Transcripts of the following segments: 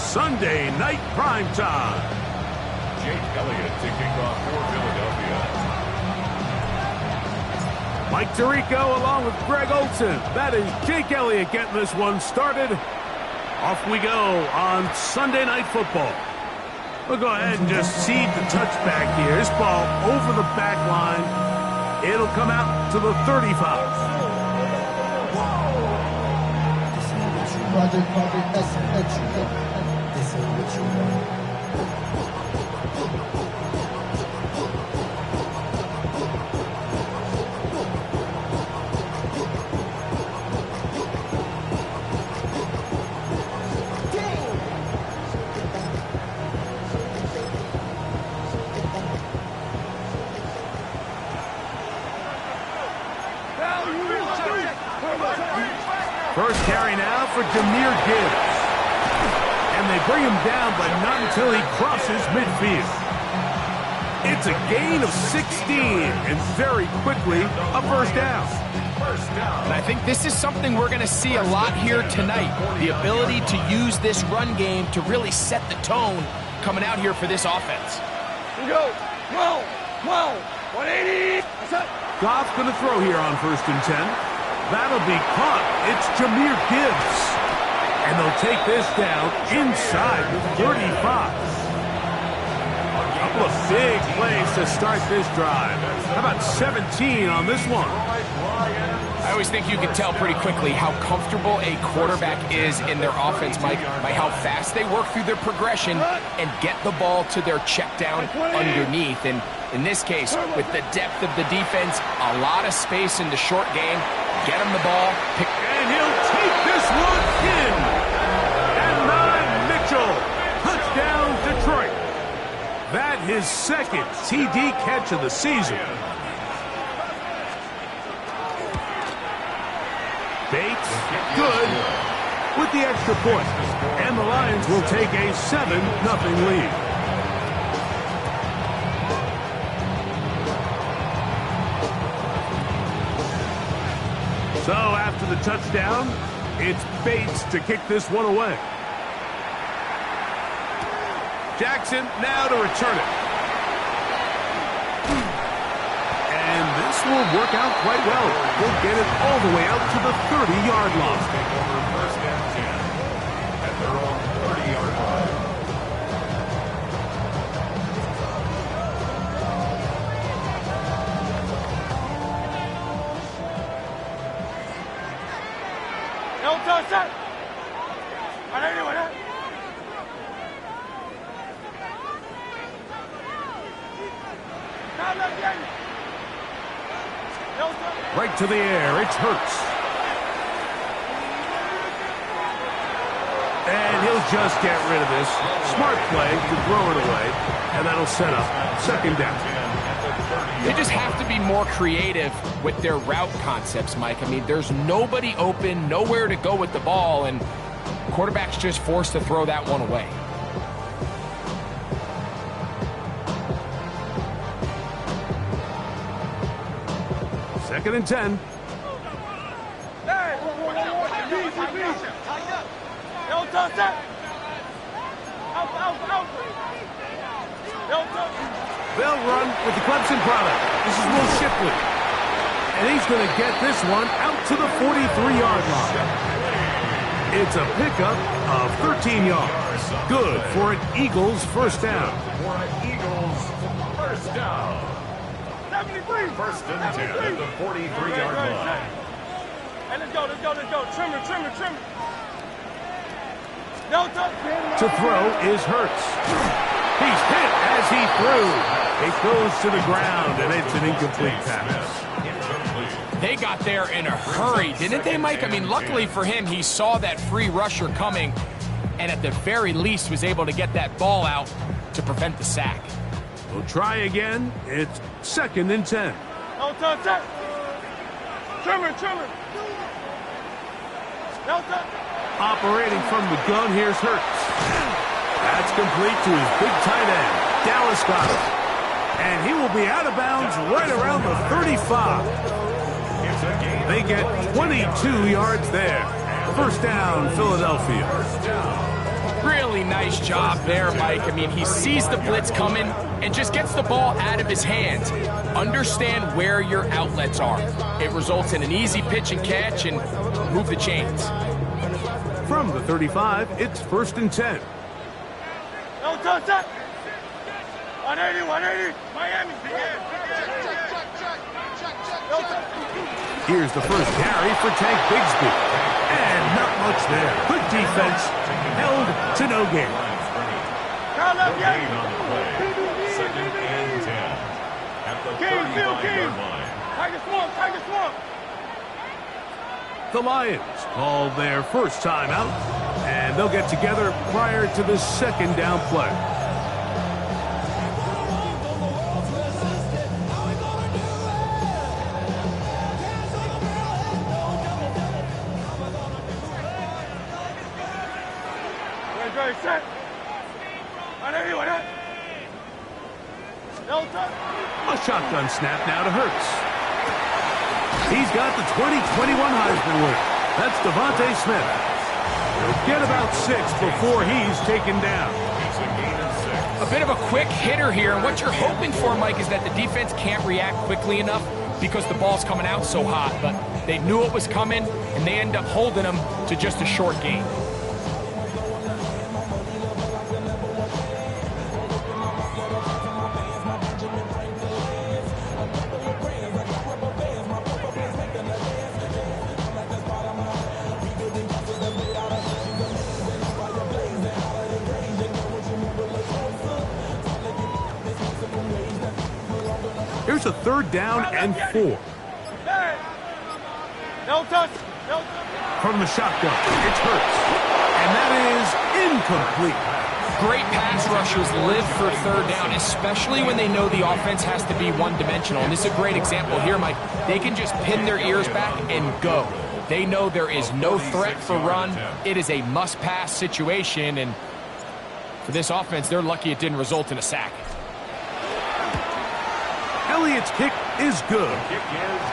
Sunday Night Primetime. Jake Elliott to kick off for Philadelphia. Mike Tirico along with Greg Olsen. That is Jake Elliott getting this one started. Off we go on Sunday Night Football. We'll go ahead and just seed the touchback here. This ball over the back line. It'll come out to the 35. First carry now for Jahmyr Gibbs. And they bring him down, but not until he crosses midfield. It's a gain of 16, and very quickly, a first down. And I think this is something we're going to see a lot here tonight. The ability to use this run game to really set the tone coming out here for this offense. Here we go. 12, 180. Goff's going to throw here on 1st and 10. That'll be caught. It's Jahmyr Gibbs. And they'll take this down inside the 35. A couple of big plays to start this drive. How about 17 on this one? I always think you can tell pretty quickly how comfortable a quarterback is in their offense, Mike, by how fast they work through their progression and get the ball to their check down underneath. And in this case, with the depth of the defense, a lot of space in the short game, get him the ball. And he'll take this one in. And 9, Mitchell. Touchdown, Detroit. That his second TD catch of the season. Bates, good, with the extra point. And the Lions will take a 7-0 lead. So after the touchdown, it's Bates to kick this one away. Jackson now to return it. And this will work out quite well. We'll get it all the way out to the 30-yard line. First and 10 at their own 30-yard line. Right to the air, it's Hurts. And he'll just get rid of this. Smart play to throw it away, and that'll set up 2nd down. They just have to be more creative with their route concepts, Mike. I mean, there's nobody open, nowhere to go with the ball, and quarterback's just forced to throw that one away. Second and 10. They'll run with the Clemson product. This is Will Shipley. And he's going to get this one out to the 43-yard line. It's a pickup of 13 yards. Good for an Eagles first down. For an Eagles first down. 73. First and 10 at the 43-yard line. Hey, let's go. Trimmer. To throw is Hurts. He's hit as he threw. It goes to the ground, and it's an incomplete pass. They got there in a hurry, didn't they, Mike? I mean, luckily for him, he saw that free rusher coming, and at the very least was able to get that ball out to prevent the sack. We'll try again. It's 2nd and 10. Trimmer. Operating from the gun, here's Hurts. That's complete to his big tight end, Dallas Goedert. And he will be out of bounds right around the 35. They get 22 yards there. First down, Philadelphia. Really nice job there, Mike. I mean, he sees the blitz coming and just gets the ball out of his hands. Understand where your outlets are. It results in an easy pitch and catch and move the chains. From the 35, it's 1st and 10. No touch that. 180, 180. Miami. Here's the first carry for Tank Bigsby. And not much there. Good defense. Held to no gain. Gain on the play. 2nd and 10. At the 35-yard line. Tiger swamp. The Lions call their first timeout, and they'll get together prior to the 2nd down play. Ready, set. 180, 180. No touch. A shotgun snap now to Hurts. He's got the 2021 Heisman winner. That's Devontae Smith. He'll get about 6 before he's taken down. A bit of a quick hitter here, and what you're hoping for, Mike, is that the defense can't react quickly enough because the ball's coming out so hot. But they knew it was coming, and they end up holding them to just a short gain. Here's a 3rd down and 4. No touch. From the shotgun, it's Hurts. And that is incomplete. Great pass rushers live for 3rd down, especially when they know the offense has to be one-dimensional. And this is a great example here, Mike. They can just pin their ears back and go. They know there is no threat for run. It is a must-pass situation, and for this offense, they're lucky it didn't result in a sack. Elliott's kick is good.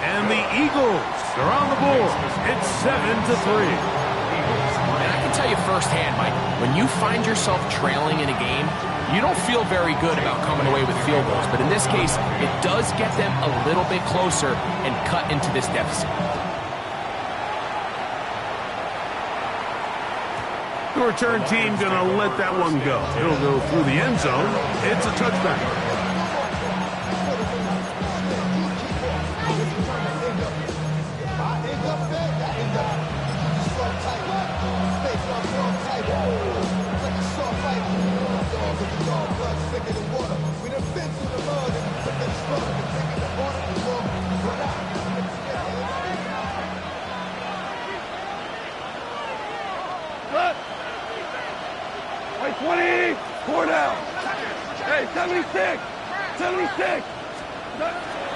And the Eagles are on the board. It's 7-3. And I can tell you firsthand, Mike, when you find yourself trailing in a game, you don't feel very good about coming away with field goals. But in this case, it does get them a little bit closer and cut into this deficit. The return team going to let that one go. It'll go through the end zone. It's a touchback. Hey, 20, 4 down. Hey, 76.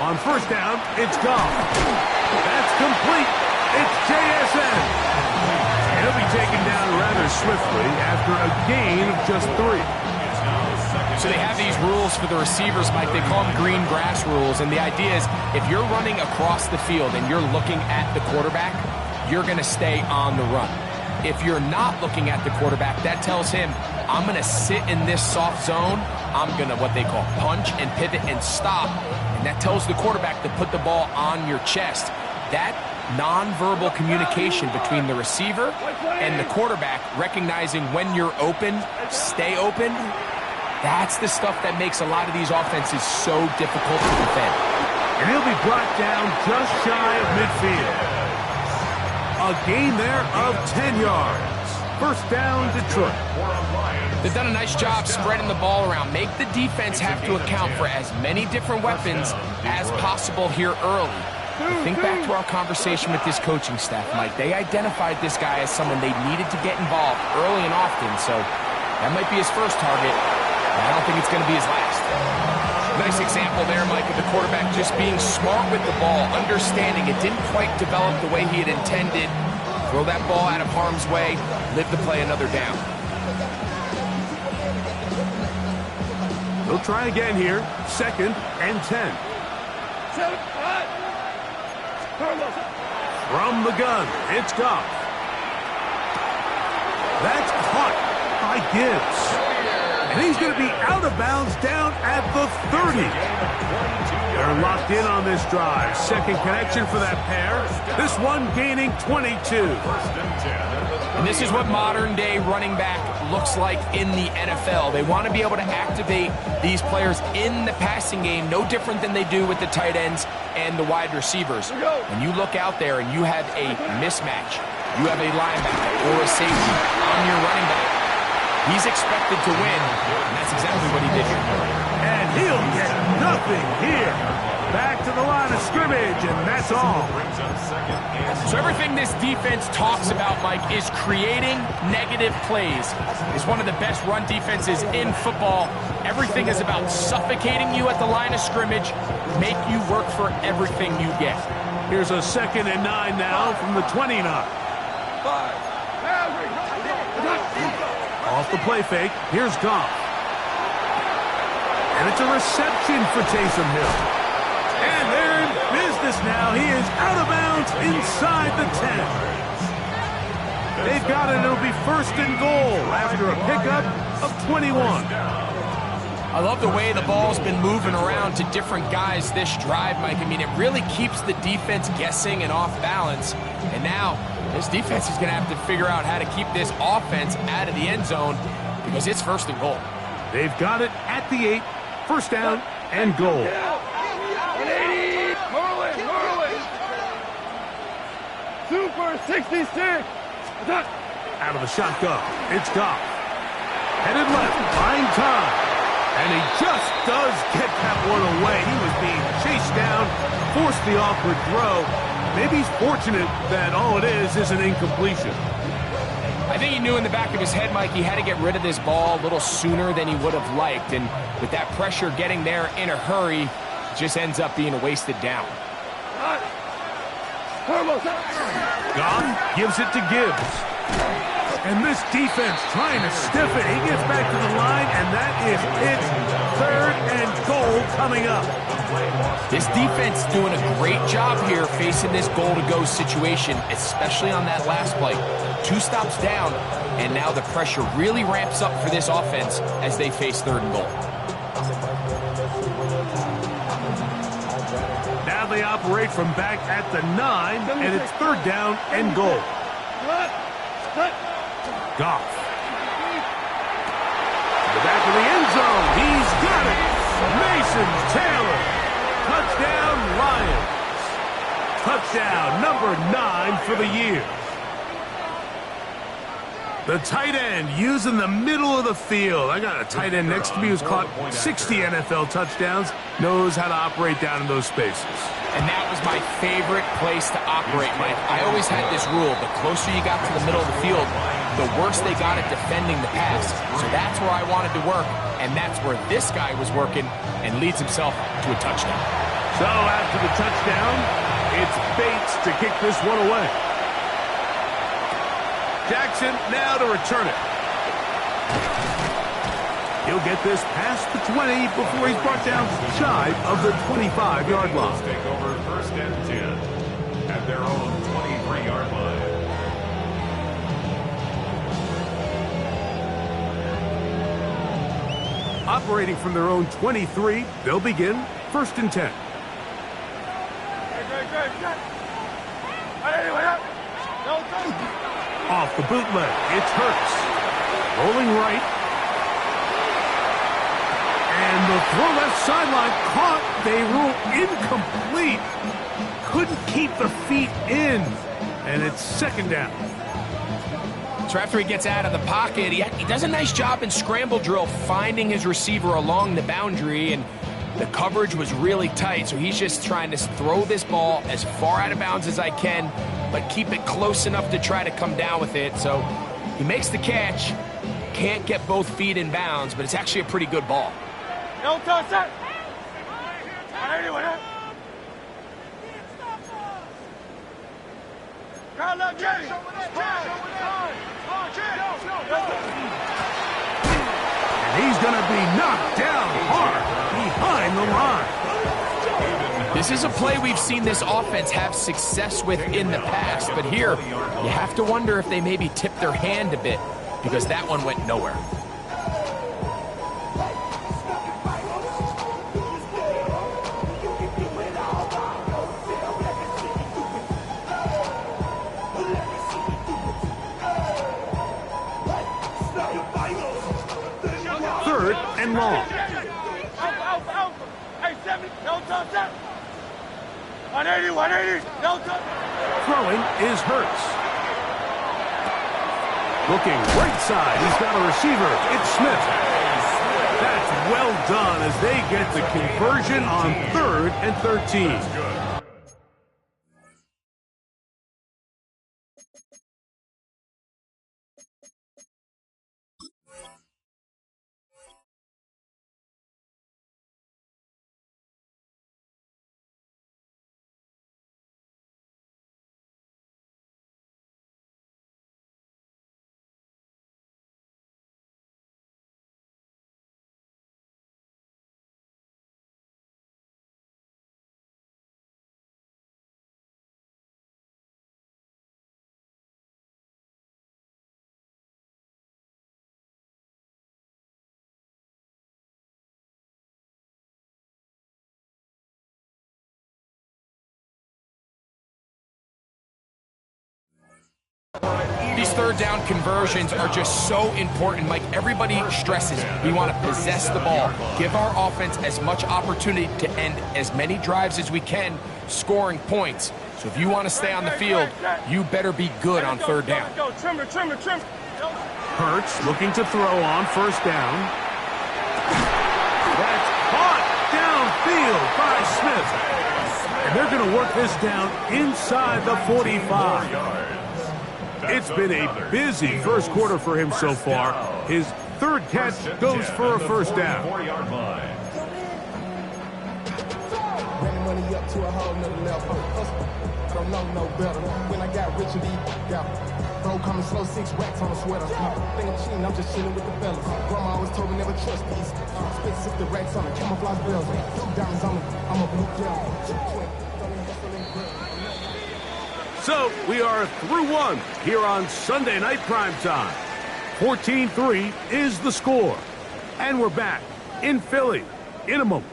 On 1st down, it's Goff. That's complete. It's JSN. He'll be taken down rather swiftly after a gain of just 3. So they have these rules for the receivers, Mike. They call them green grass rules. And the idea is if you're running across the field and you're looking at the quarterback, you're going to stay on the run. If you're not looking at the quarterback, that tells him, I'm going to sit in this soft zone. I'm going to what they call punch and pivot and stop. And that tells the quarterback to put the ball on your chest. That nonverbal communication between the receiver and the quarterback, recognizing when you're open, stay open, that's the stuff that makes a lot of these offenses so difficult to defend. And he'll be brought down just shy of midfield. A gain there of 10 yards. 1st down, Detroit. They've done a nice job spreading the ball around. Make the defense have to account for as many different weapons as possible here early. Think back to our conversation with this coaching staff, Mike. They identified this guy as someone they needed to get involved early and often, so that might be his first target. I don't think it's going to be his last. Nice example there, Mike, of the quarterback just being smart with the ball, understanding it didn't quite develop the way he had intended. Throw that ball out of harm's way, live to play another down. They'll try again here. 2nd and 10. From the gun, it's Goff. That's caught. by Gibbs. And he's going to be out of bounds down at the 30. They're locked in on this drive. Second connection for that pair. This one gaining 22. And this is what modern-day running back looks like in the NFL. They want to be able to activate these players in the passing game, no different than they do with the tight ends and the wide receivers. When you look out there and you have a mismatch, you have a linebacker or a safety on your running back, he's expected to win, and that's exactly what he did here. And he'll get nothing here. Back to the line of scrimmage, and that's all. So everything this defense talks about, Mike, is creating negative plays. It's one of the best run defenses in football. Everything is about suffocating you at the line of scrimmage, make you work for everything you get. Here's a 2nd and 9 now from the 29. Off the play fake, here's Goff. And it's a reception for Taysom Hill. And they're in business now. He is out of bounds inside the 10. They've got it. It'll be 1st and goal after a pickup of 21. I love the way the ball's been moving around to different guys this drive, Mike. I mean, it really keeps the defense guessing and off balance. And now this defense is going to have to figure out how to keep this offense out of the end zone because it's 1st and goal. They've got it at the 8. 1st down and goal. 180. Merlin. Super 66. Out of the shotgun, it's Goff. Headed left, buying time. And he just does get that one away. He was being chased down, forced the awkward throw. Maybe he's fortunate that all it is an incompletion. I think he knew in the back of his head, Mike, he had to get rid of this ball a little sooner than he would have liked. And with that pressure getting there in a hurry, it just ends up being a wasted down. Goff gives it to Gibbs. And this defense trying to stiff it. He gets back to the line, and that is its 3rd and goal coming up. This defense doing a great job here facing this goal-to-go situation, especially on that last play. 2 stops down, and now the pressure really ramps up for this offense as they face 3rd and goal. Now they operate from back at the 9, and it's 3rd down and goal. Goff. To the back of the end zone. He's got it. Mason Taylor. Touchdown, Lions. Touchdown number 9 for the year. The tight end using the middle of the field. I got a tight end next to me who's caught 60 NFL touchdowns, knows how to operate down in those spaces. And that was my favorite place to operate, Mike. I always had this rule, the closer you got to the middle of the field, the worse they got at defending the pass. So that's where I wanted to work, and that's where this guy was working and leads himself to a touchdown. So after the touchdown, it's Bates to kick this one away. Jackson now to return it. He'll get this past the 20 before he's brought down shy of the 25-yard line. Take over 1st and 10 at their own 23-yard line. Operating from their own 23, they'll begin 1st and 10. Off the bootleg, it's Hurts. Rolling right. And the throw left sideline caught. They rule incomplete. Couldn't keep the feet in. And it's 2nd down. So after he gets out of the pocket, he does a nice job in scramble drill finding his receiver along the boundary, and the coverage was really tight. So he's just trying to throw this ball as far out of bounds as I can, but keep it close enough to try to come down with it. So he makes the catch, can't get both feet in bounds, but it's actually a pretty good ball. Don't touch that. And he's going to be knocked down hard behind the line. This is a play we've seen this offense have success with in the past, but here you have to wonder if they maybe tipped their hand a bit. because that one went nowhere. Third and long. Out. Hey, 7, no touch, 180, 180, no touch. Throwing is Hurts. Looking right side. He's got a receiver. It's Smith. That's well done as they get the conversion on 3rd and 13. These third down conversions are just so important, Mike. Everybody stresses we want to possess the ball, give our offense as much opportunity to end as many drives as we can, scoring points. So if you want to stay on the field, you better be good on third down. Trimmer. Hurts looking to throw on 1st down. That's caught downfield by Smith. And they're going to work this down inside the 45. It's been a busy first quarter for him so far. His 3rd catch goes for a 1st down. Money up to a whole nother level. Don't know no better. When I got rich and bro coming slow, 6 racks on a sweater. Think I'm cheating, I'm just chilling with the fellas. Grandma always told me never trust these. Spit 60 racks on the camouflage bells. 2 diamonds on me, I'm a blue gel. So we are through 1 here on Sunday Night Primetime. 14-3 is the score. And we're back in Philly in a moment.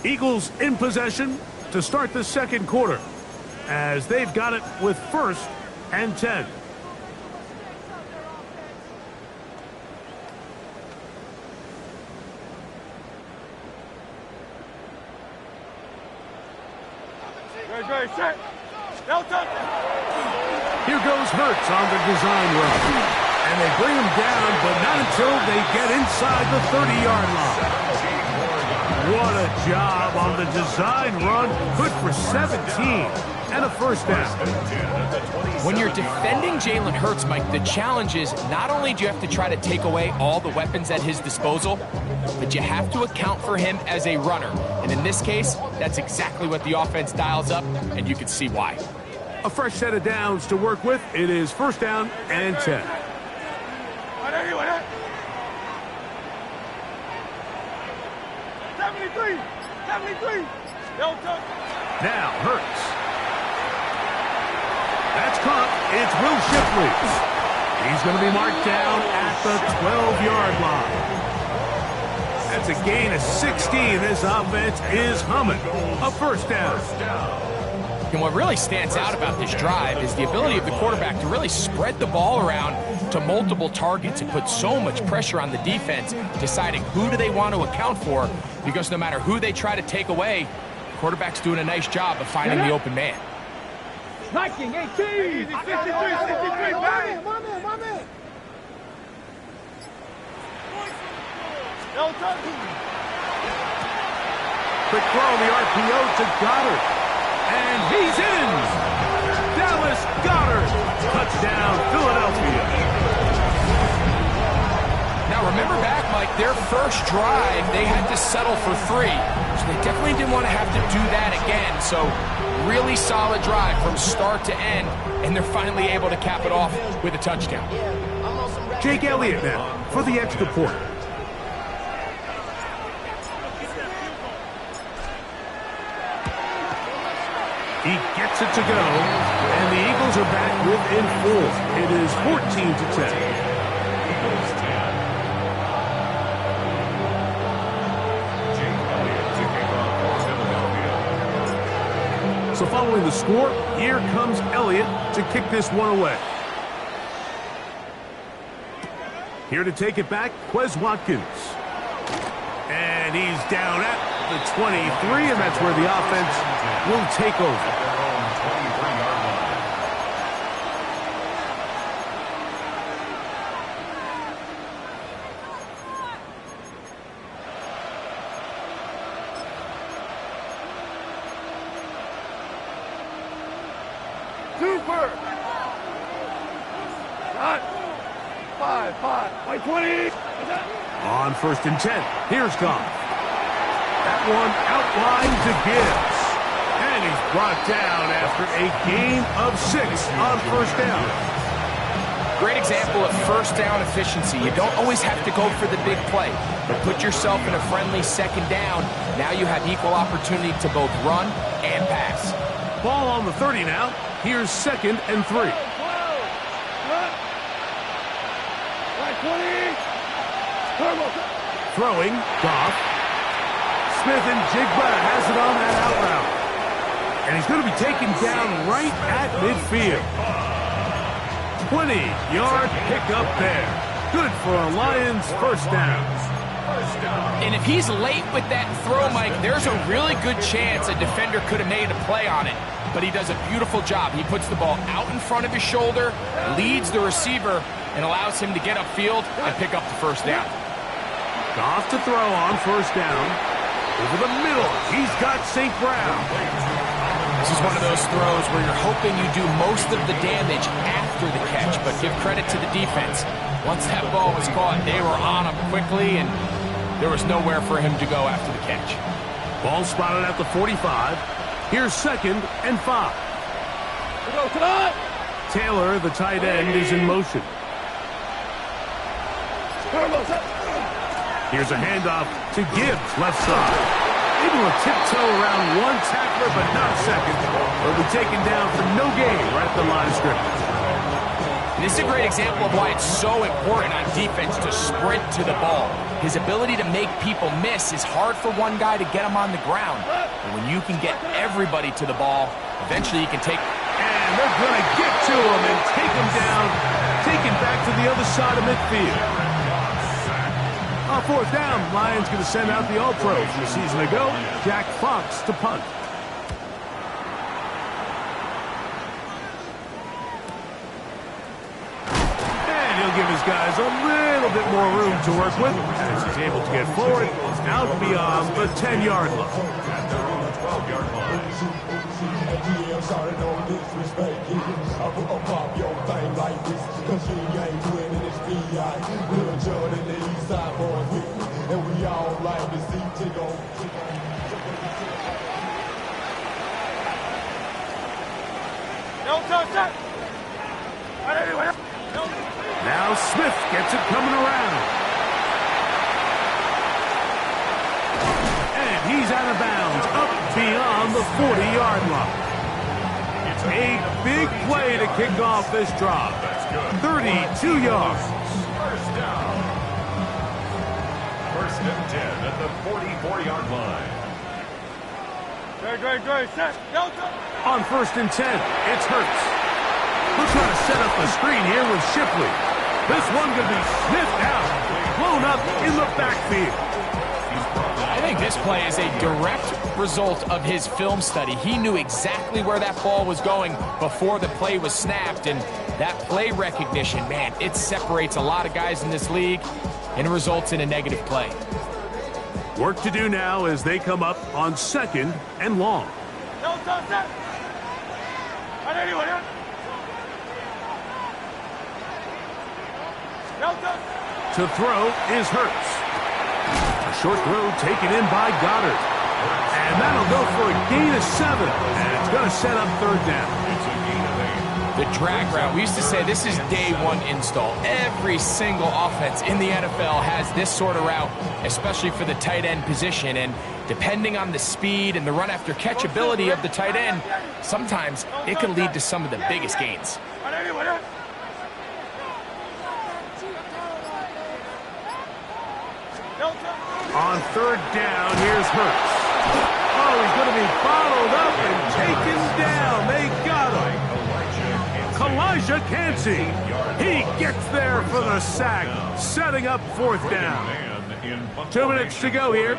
Eagles in possession to start the 2nd quarter as they've got it with 1st and 10. Great, set. No touch. Here goes Hurts on the design run. And they bring him down, but not until they get inside the 30-yard line. What a job on the design run. Good for 17 and a 1st down. When you're defending Jalen Hurts, Mike, the challenge is not only do you have to try to take away all the weapons at his disposal, but you have to account for him as a runner. And in this case, that's exactly what the offense dials up, and you can see why. A fresh set of downs to work with. It is 1st down and 10. Now Hurts. That's caught. It's Will Shipley. He's going to be marked down at the 12-yard line. That's a gain of 16. This offense is humming. A 1st down. And what really stands out about this drive is the ability of the quarterback to really spread the ball around to multiple targets and put so much pressure on the defense, deciding who do they want to account for, because no matter who they try to take away, the quarterback's doing a nice job of finding the open man. Knocking 18. 63, baby. My man. No touch. Quick throw on the RPO to Goddard. And he's in! Dallas Goedert! Touchdown, Philadelphia. Now remember back, Mike, their first drive, they had to settle for 3. So they definitely didn't want to have to do that again. So really solid drive from start to end, and they're finally able to cap it off with a touchdown. Jake Elliott now for the extra point. He gets it to go, and the Eagles are back within 4. It is 14-10. Eagles 10. Jake Elliott to kick off for Philadelphia. So following the score, here comes Elliott to kick this one away. Here to take it back, Quez Watkins. And he's down at the 23, and that's where the offense will take over. At their own 23-yard line. Super. Not 5. Like 20. On 1st and 10, here's Goff. That one outlined to Gibbs. And he's brought down after a gain of 6 on 1st down. Great example of first down efficiency. You don't always have to go for the big play, but put yourself in a friendly 2nd down. Now you have equal opportunity to both run and pass. Ball on the 30 now. Here's 2nd and 3. Throwing, Goff. Smith and Jigba has it on that out route. And he's going to be taken down right at midfield. 20-yard pickup there. Good for a Lions first down. And if he's late with that throw, Mike, there's a really good chance a defender could have made a play on it. But he does a beautiful job. He puts the ball out in front of his shoulder, leads the receiver, and allows him to get upfield and pick up the first down. Goff to throw on 1st down. Over the middle, he's got St. Brown. This is one of those throws where you're hoping you do most of the damage after the catch, but give credit to the defense. Once that ball was caught, they were on him quickly, and there was nowhere for him to go after the catch. Ball spotted at the 45. Here's 2nd and 5. Taylor, the tight end, is in motion. Here's a handoff to Gibbs, left side. Able to tiptoe around one tackler, but not a second. He'll be taken down for no gain right at the line of scrimmage. This is a great example of why it's so important on defense to sprint to the ball. His ability to make people miss is hard for one guy to get him on the ground. But when you can get everybody to the ball, eventually you can take... And they're going to get to him and take him down, take him back to the other side of midfield. On 4th down, Lions going to send out the All-Pro from a season ago, Jack Fox to punt. And he'll give his guys a little bit more room to work with as he's able to get forward out beyond the 10-yard line. At their own 12-yard line. Now Smith gets it coming around. And he's out of bounds, up beyond the 40-yard line. It's a big play to kick off this drive. 32 yards. First down. 1st and 10 at the 44-yard line. Great. Set. On 1st and 10, it's Hurts. We'll try to set up the screen here with Shipley. This one going to be sniffed out, blown up in the backfield. I think this play is a direct result of his film study. He knew exactly where that ball was going before the play was snapped, and that play recognition, man, it separates a lot of guys in this league, and it results in a negative play. Work to do now as they come up on 2nd and long. To throw is Hurts. A short throw taken in by Goddard. And that'll go for a gain of 7. And it's going to set up 3rd down. It's a gain of 8. The drag route, we used to say this is day one install. Every single offense in the NFL has this sort of route, especially for the tight end position. And Depending on the speed and the run-after-catch ability of the tight end, sometimes it can lead to some of the biggest gains. On third down, here's Hurts. Oh, he's going to be followed up and taken down. They got him. Kalijah Kancey. He gets there for the sack, setting up fourth down. 2 minutes to go here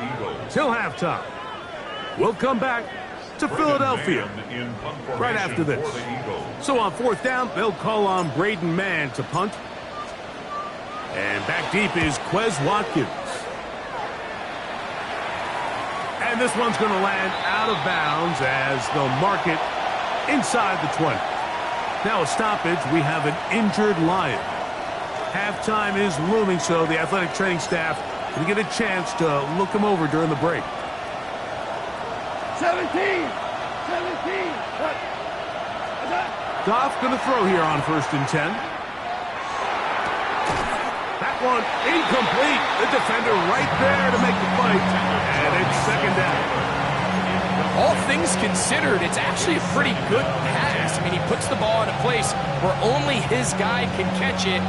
till halftime. We'll come back to Philadelphia right after this. So on fourth down, they'll call on Braden Mann to punt. And back deep is Quez Watkins. And this one's going to land out of bounds as they'll mark it inside the 20. Now a stoppage, we have an injured Lion. Halftime is looming, so the athletic training staff can get a chance to look him over during the break. 17. Goff going to throw here on 1st and 10. That one incomplete. The defender right there to make the fight. And it's second down. All things considered, it's actually a pretty good pass. I mean, he puts the ball in a place where only his guy can catch it.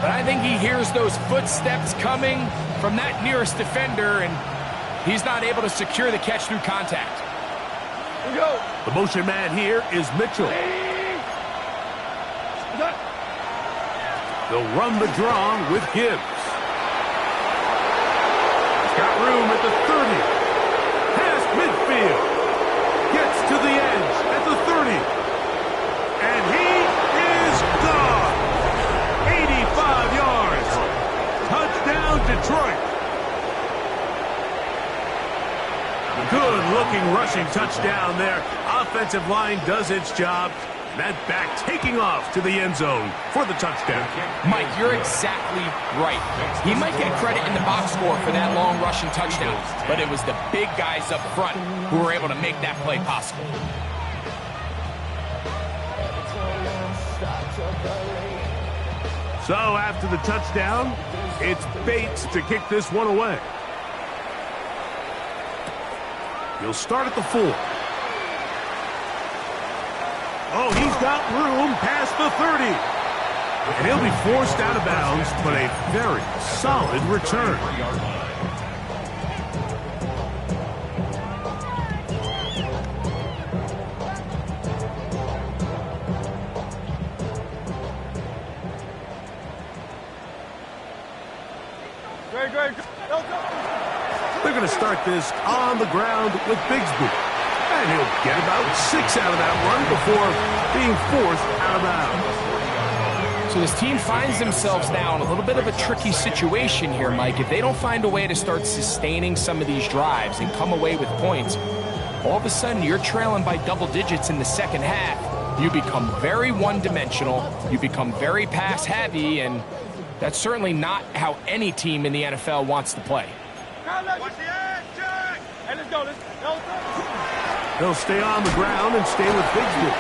But I think he hears those footsteps coming from that nearest defender, and he's not able to secure the catch through contact. The motion man here is Mitchell. They'll run the draw with Gibbs. He's got room at the 30. Past midfield. Gets to the edge at the 30. And he is gone. 85 yards. Touchdown, Detroit. Good-looking rushing touchdown there. Offensive line does its job. That back taking off to the end zone for the touchdown. Mike, you're exactly right. He might get credit in the box score for that long rushing touchdown, but it was the big guys up front who were able to make that play possible. So after the touchdown, it's Bates to kick this one away. He'll start at the 4. Oh, he's got room past the 30. And he'll be forced out of bounds, but a very solid return. They're going to start this on the ground with Bigsby. And he'll get about 6 out of that run before being forced out of bounds. So this team finds themselves now in a little bit of a tricky situation here, Mike. If they don't find a way to start sustaining some of these drives and come away with points, all of a sudden you're trailing by double digits in the second half. You become very one-dimensional. You become very pass-heavy, and that's certainly not how any team in the NFL wants to play. They'll stay on the ground and stay with Bigsby.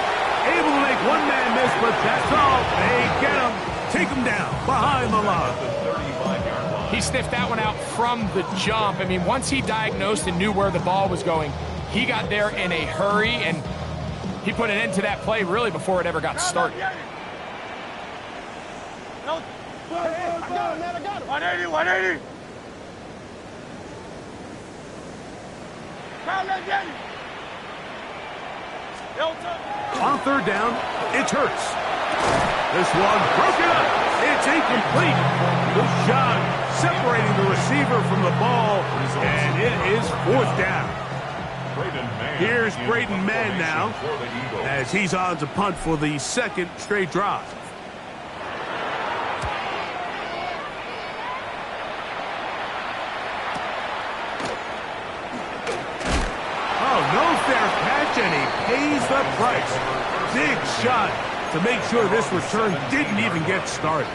Able to make one man miss, but that's all. They get him, take him down behind the line. He sniffed that one out from the jump. I mean, once he diagnosed and knew where the ball was going, he got there in a hurry, and he put an end to that play really before it ever got started. 180. On third down, it's Hurts. This one broken up. It's incomplete. The shot separating the receiver from the ball, and it is fourth down. Here's Braden Mann now as he's on to punt for the second straight drive. No fair catch, and he pays the price. Big shot to make sure this return didn't even get started.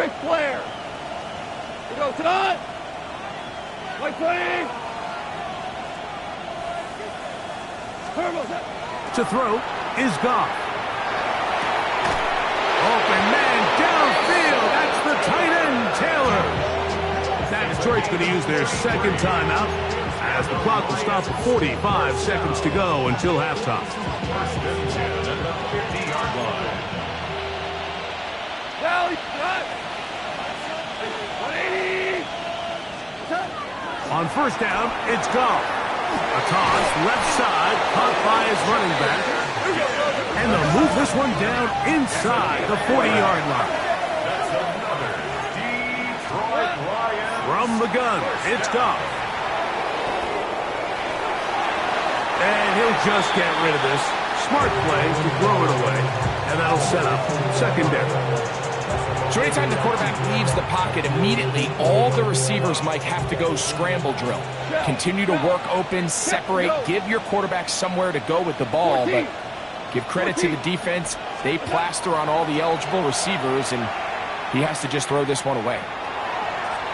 White flare. We go tonight. White flare. To throw is Goff. Open man downfield. That's the tight end, Taylor. Now Detroit's going to use their second timeout as the clock will stop at 45 seconds to go until halftime. First and 10 at the 50-yard line. On first down, it's Goff. A toss, left side, caught by his running back. And they'll move this one down inside the 40-yard line. That's another Detroit Lions. From the gun, it's Goff. And he'll just get rid of this. Smart play to throw it away. And that'll set up second down. So anytime the quarterback leaves the pocket, immediately all the receivers, Mike, have to go scramble drill. Continue to work open, separate, give your quarterback somewhere to go with the ball. But give credit to the defense. They plaster on all the eligible receivers, and he has to just throw this one away.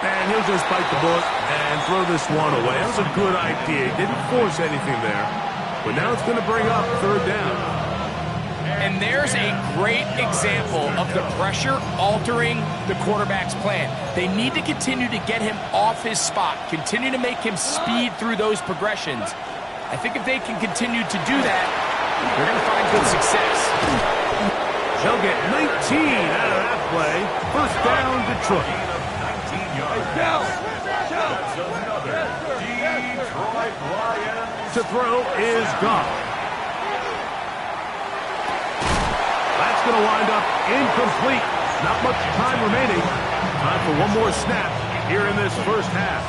And he'll just bite the bullet and throw this one away. That was a good idea. He didn't force anything there. But now it's going to bring up third down. And there's a great example of the pressure altering the quarterback's plan. They need to continue to get him off his spot, continue to make him speed through those progressions. I think if they can continue to do that, they're going to find good success. They'll get 19 out of that play. First down, Detroit. 19 yards. That's another Detroit Lions. To throw is Goff. That's going to wind up incomplete. Not much time remaining. Time for one more snap here in this first half.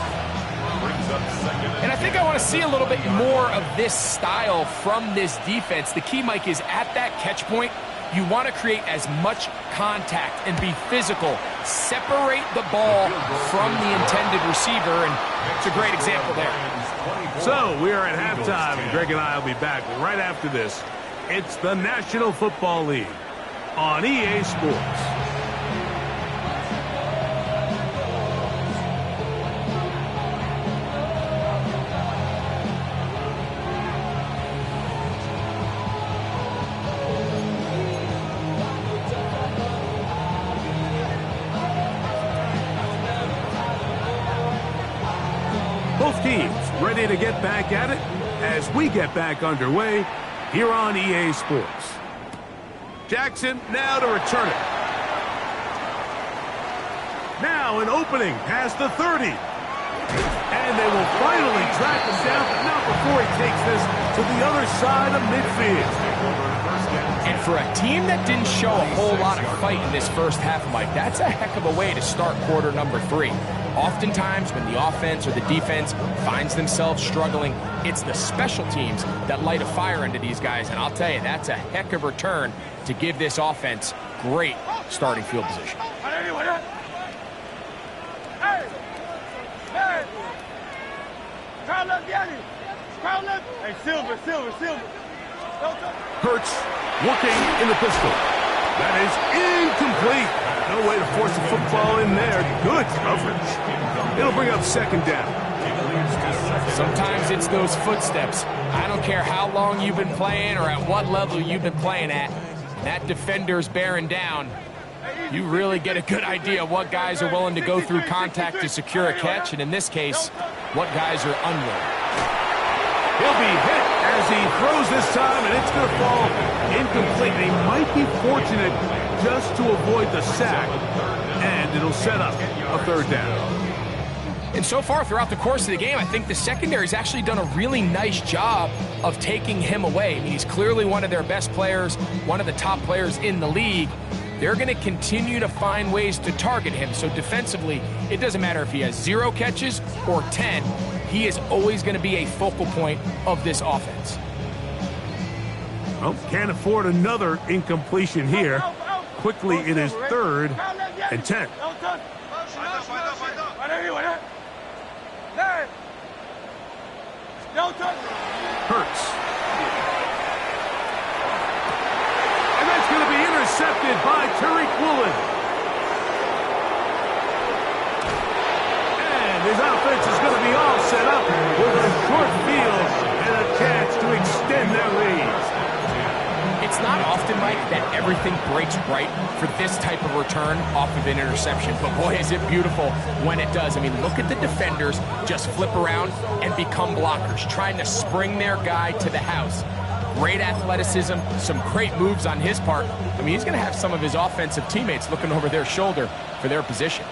Brings up second. And I think I want to see a little bit more of this style from this defense. The key, Mike, is at that catch point, you want to create as much contact and be physical. Separate the ball from the intended receiver, and it's a great example there. So we are at halftime. Greg and I will be back right after this. It's the National Football League on EA Sports. Both teams ready to get back at it as we get back underway here on EA Sports. Jackson now to return it. Now an opening past the 30. And they will finally track him down, but not before he takes this to the other side of midfield. And for a team that didn't show a whole lot of fight in this first half, Mike, that's a heck of a way to start quarter number 3. Oftentimes, when the offense or the defense finds themselves struggling, it's the special teams that light a fire into these guys. And I'll tell you, that's a heck of a return to give this offense great starting field position. Hey, Silver. Hurts working in the pistol. That is incomplete. No way to force the football in there. Good coverage. It'll bring up second down. Sometimes it's those footsteps. I don't care how long you've been playing or at what level you've been playing at. That defender's bearing down. You really get a good idea of what guys are willing to go through contact to secure a catch, and in this case, what guys are unwilling. He'll be hit as he throws this time, and it's going to fall incomplete. They might be fortunate just to avoid the sack, and it'll set up a third down. And so far throughout the course of the game, I think the secondary's actually done a really nice job of taking him away. I mean, he's clearly one of their best players, one of the top players in the league. They're going to continue to find ways to target him. So defensively, it doesn't matter if he has 0 catches or 10. He is always going to be a focal point of this offense. Well, can't afford another incompletion here. Quickly, it is 3rd and 10. Hurts. And that's going to be intercepted by Tariq Woolen. everything breaks right for this type of return off of an interception. But boy, is it beautiful when it does. I mean, look at the defenders just flip around and become blockers, trying to spring their guy to the house. Great athleticism, some great moves on his part. I mean, he's going to have some of his offensive teammates looking over their shoulder for their position.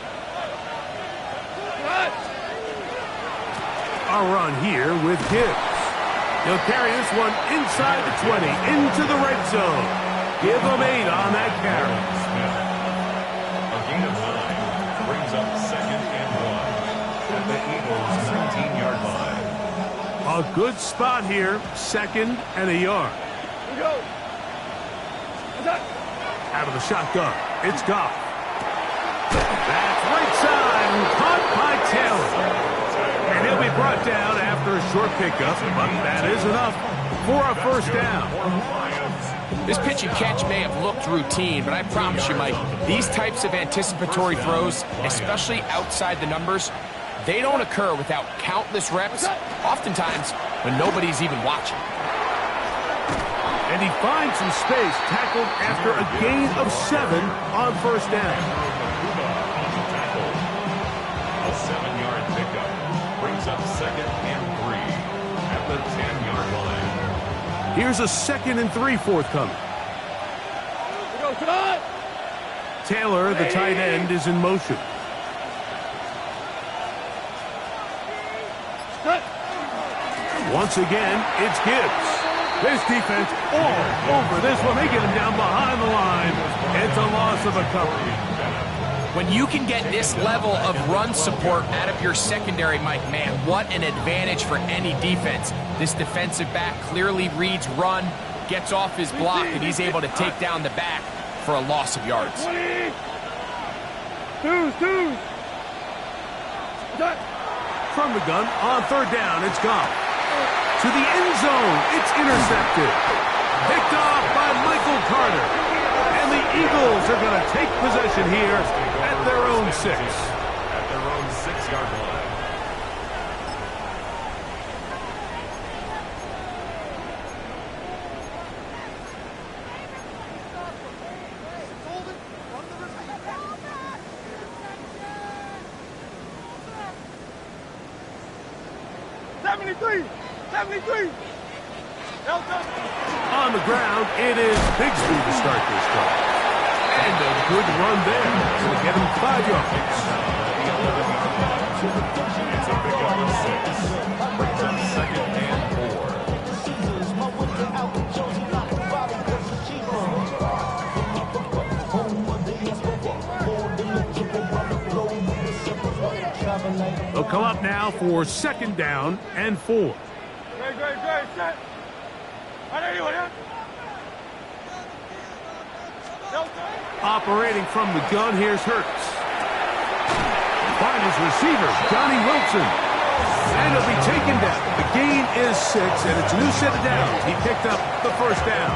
A run here with Gibbs. He'll carry this one inside the 20, into the red zone. Give him 8 on that carry. A gain of 9 brings up 2nd and 1 at the Eagles' 19-yard line. A good spot here, 2nd and a yard. Out of the shotgun, it's Goff. That's right side, caught by Taylor. And he'll be brought down after a short pickup, but that is enough for a first down. This pitch and catch may have looked routine, but I promise you, Mike, these types of anticipatory throws, especially outside the numbers, they don't occur without countless reps, oftentimes when nobody's even watching. And he finds some space, tackled after a gain of 7 on first down. A 7-yard pickup brings up 2nd and 3 at the 10-yard line. Here's a 2nd and 3 forthcoming. Taylor, the tight end, is in motion. Once again, it's Gibbs. This defense all over this one. They get him down behind the line. It's a loss of a couple. When you can get this level of run support out of your secondary, Mike, man, what an advantage for any defense. This defensive back clearly reads run, gets off his block, and he's able to take down the back for a loss of yards. From the gun, on third down, it's Goff. To the end zone, it's intercepted. Picked off by Michael Carter. And the Eagles are going to take possession here at their own 6. At their own 6-yard line. On the ground, it is Bigsby to start this drive. And a good run there. Going to get him 5 yards. It's a pickup of 6. Brings up 2nd and 4. They'll come up now for 2nd down and 4. Operating from the gun, here's Hurts. Find his receiver, Johnny Wilson. And he'll be taken down. The gain is 6, and it's a new set of downs. He picked up the first down.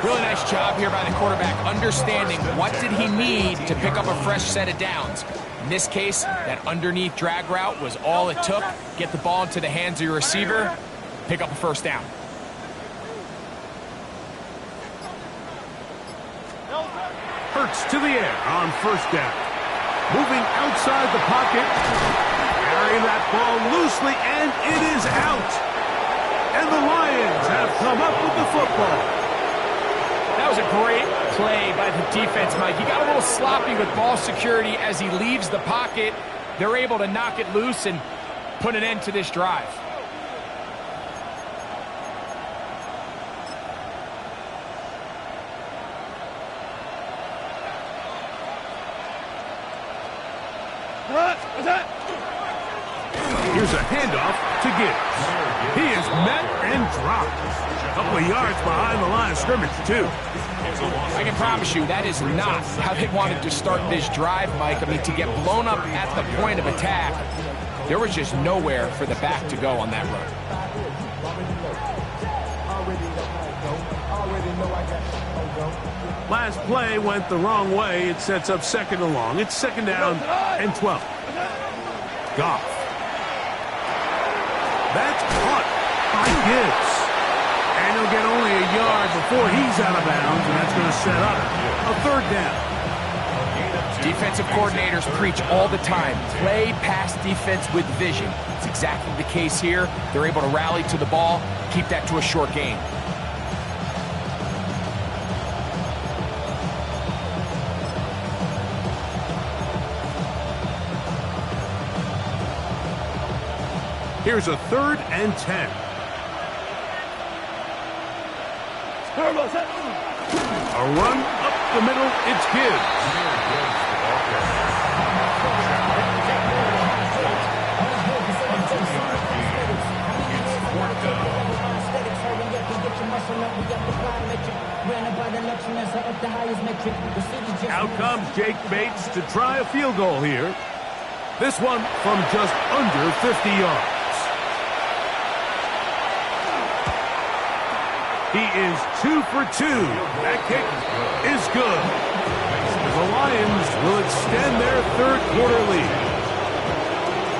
Really nice job here by the quarterback, understanding what did he need to pick up a fresh set of downs. In this case, that underneath drag route was all it took. Get the ball into the hands of your receiver, pick up a first down. Hurts to the air on first down. Moving outside the pocket. Carrying that ball loosely, and it is out. And the Lions have come up with the football. That was a great play by the defense, Mike. He got a little sloppy with ball security as he leaves the pocket. They're able to knock it loose and put an end to this drive. Here's a handoff to Gibbs. He is met and dropped. A couple of yards behind the line of scrimmage, too. I can promise you that is not how they wanted to start this drive, Mike. I mean, to get blown up at the point of attack, there was just nowhere for the back to go on that run. Last play went the wrong way. It sets up 2nd and long. It's 2nd down and 12. Goff. That's caught by Gibbs. And he'll get only a yard before he's out of bounds, and that's going to set up a third down. Defensive coordinators preach all the time, play pass defense with vision. It's exactly the case here. They're able to rally to the ball, keep that to a short gain. Here's a 3rd and 10. A run up the middle, it's Gibbs. Out comes Jake Bates to try a field goal here. This one from just under 50 yards. He is 2 for 2. That kick is good. The Lions will extend their third quarter lead.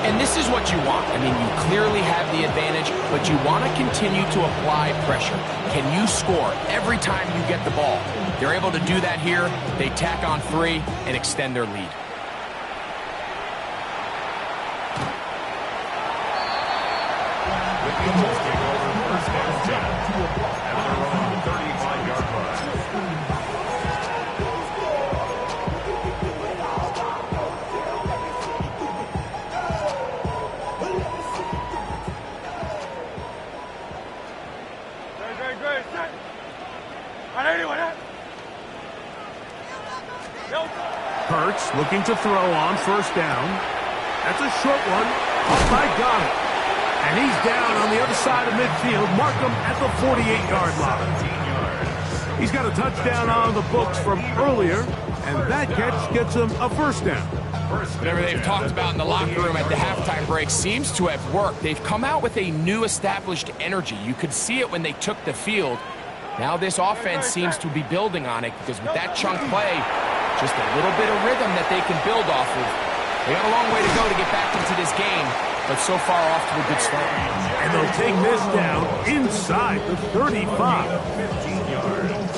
And this is what you want. I mean, you clearly have the advantage, but you want to continue to apply pressure. Can you score every time you get the ball? They're able to do that here. They tack on 3 and extend their lead. The Eagles take over 1st and 10. At their own 35-yard line. Hurts looking to throw on 1st down. That's a short one. Oh, my God. And he's down on the other side of midfield. Mark him at the 48-yard line. He's got a touchdown on the books from earlier, and that catch gets him a 1st down. Whatever they've talked about in the locker room at the halftime break seems to have worked. They've come out with a new established energy. You could see it when they took the field. Now this offense seems to be building on it because with that chunk play, just a little bit of rhythm that they can build off of. They got a long way to go to get back into this game, but so far off to a good start. And they'll take this down inside the 35.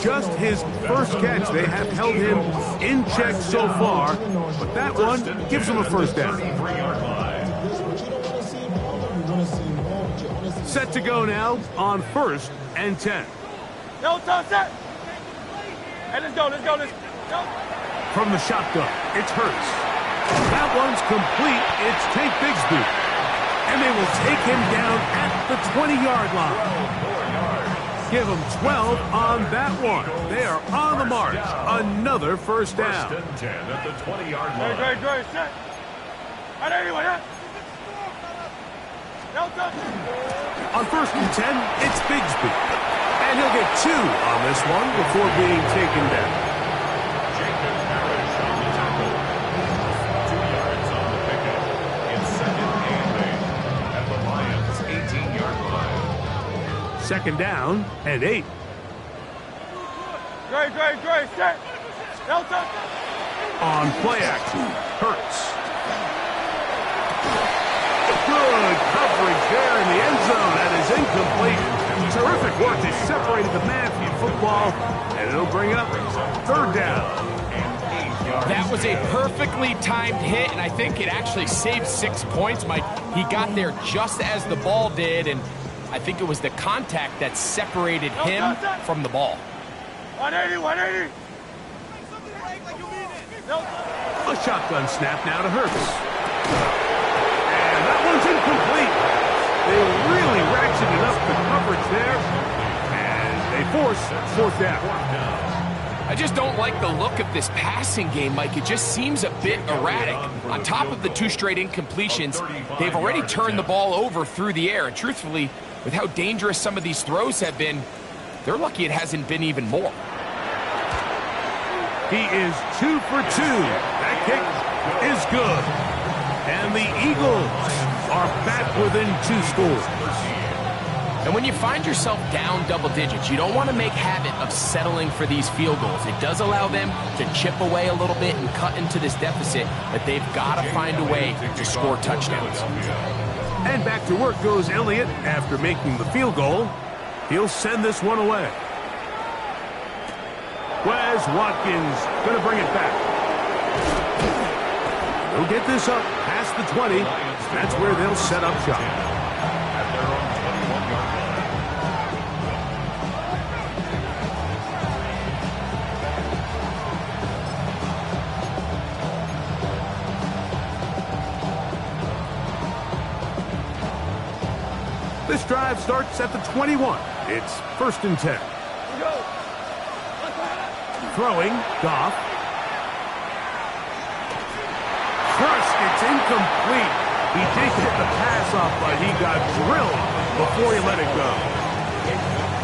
Just his first catch. They have held him in check so far, but that one gives him a 1st down. Set to go now on 1st and 10. No, set. Hey, let's go. Go. From the shotgun, it's Hurts. That one's complete. It's Tank Bigsby. And they will take him down at the 20-yard line. Give him 12 on that one. They are on the march. Another 1st down. 1st and 10 at the 20-yard line. Great, set. On 1st and 10, it's Bigsby. And he'll get 2 on this one before being taken down. Jacob Parrish on the tackle. 2 yards on the pickup. It's 2nd and 8 at the Lions' 18-yard line. 2nd down and 8. Great, set. On play action, Hurts. Good coverage there in the end zone. That is incomplete. Terrific work. They separated the man from the football, and it'll bring up 3rd down. That was a perfectly timed hit, and I think it actually saved 6 points, Mike. He got there just as the ball did, and I think it was the contact that separated him from the ball. 180. A shotgun snap now to Hurts. And that one's incomplete. They really ratcheted up the coverage there, and they force 4th down. I just don't like the look of this passing game, Mike. It just seems a bit erratic. On top of the 2 straight incompletions, they've already turned the ball over through the air, and truthfully, with how dangerous some of these throws have been, they're lucky it hasn't been even more. He is 2 for 2. That kick is good. And the Eagles are back within 2 scores. And when you find yourself down double digits, you don't want to make habit of settling for these field goals. It does allow them to chip away a little bit and cut into this deficit, but they've got to find a way to score touchdowns. And back to work goes Elliott after making the field goal. He'll send this one away. Wes Watkins going to bring it back. They'll get this up past the 20. That's where they'll set up shop. At their own 21-yard line. This drive starts at the 21. It's 1st and 10. Throwing, Goff. First, it's incomplete. He did get the pass off, but he got drilled before he let it go.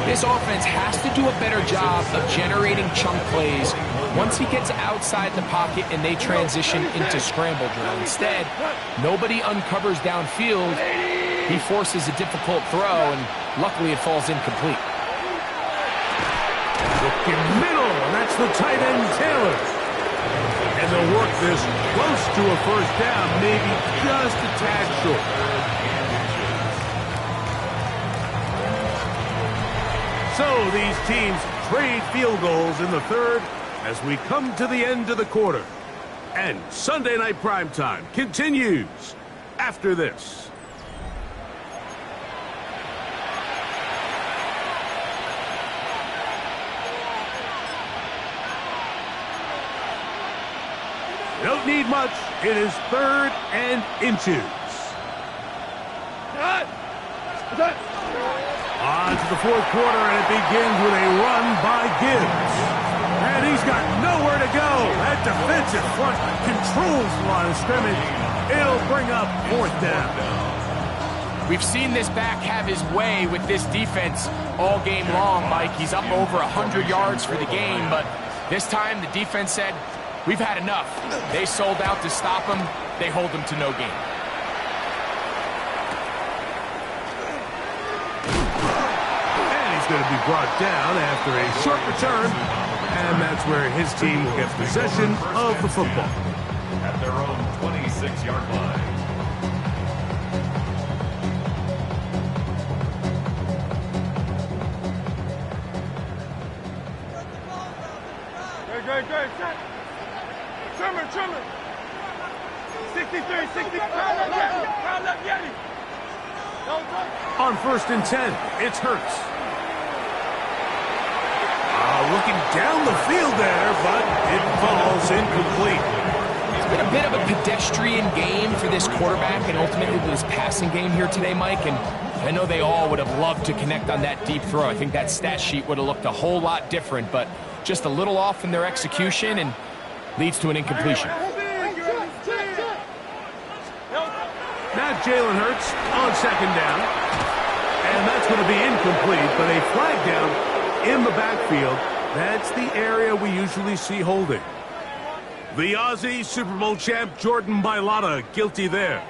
This offense has to do a better job of generating chunk plays once he gets outside the pocket and they transition into scramble drill. Instead, nobody uncovers downfield. He forces a difficult throw, and luckily it falls incomplete. Looking middle, and that's the tight end, Taylor. And they'll work this close to a 1st down, maybe just a tad short. So these teams trade field goals in the 3rd as we come to the end of the quarter. And Sunday Night Primetime continues after this. Don't need much. It is 3rd and inches. On to the 4th quarter, and it begins with a run by Gibbs. And he's got nowhere to go. That defensive front controls the line of scrimmage. It'll bring up 4th down. We've seen this back have his way with this defense all game long, Mike. He's up over 100 yards for the game, but this time the defense said, we've had enough. They sold out to stop him. They hold him to no gain. And he's going to be brought down after a short return. And that's where his team will get possession of the football. At their own 26-yard line. Great, set. Trimmer. 63, 60. Pound up, Yeti. On 1st and 10, it's Hurts. Looking down the field there, but it falls incomplete. It's been a bit of a pedestrian game for this quarterback and ultimately this passing game here today, Mike. And I know they all would have loved to connect on that deep throw. I think that stat sheet would have looked a whole lot different, but just a little off in their execution and leads to an incompletion. Now Jalen Hurts on 2nd down. And that's going to be incomplete, but a flag down in the backfield. That's the area we usually see holding. The Aussie Super Bowl champ Jordan Mailata guilty there.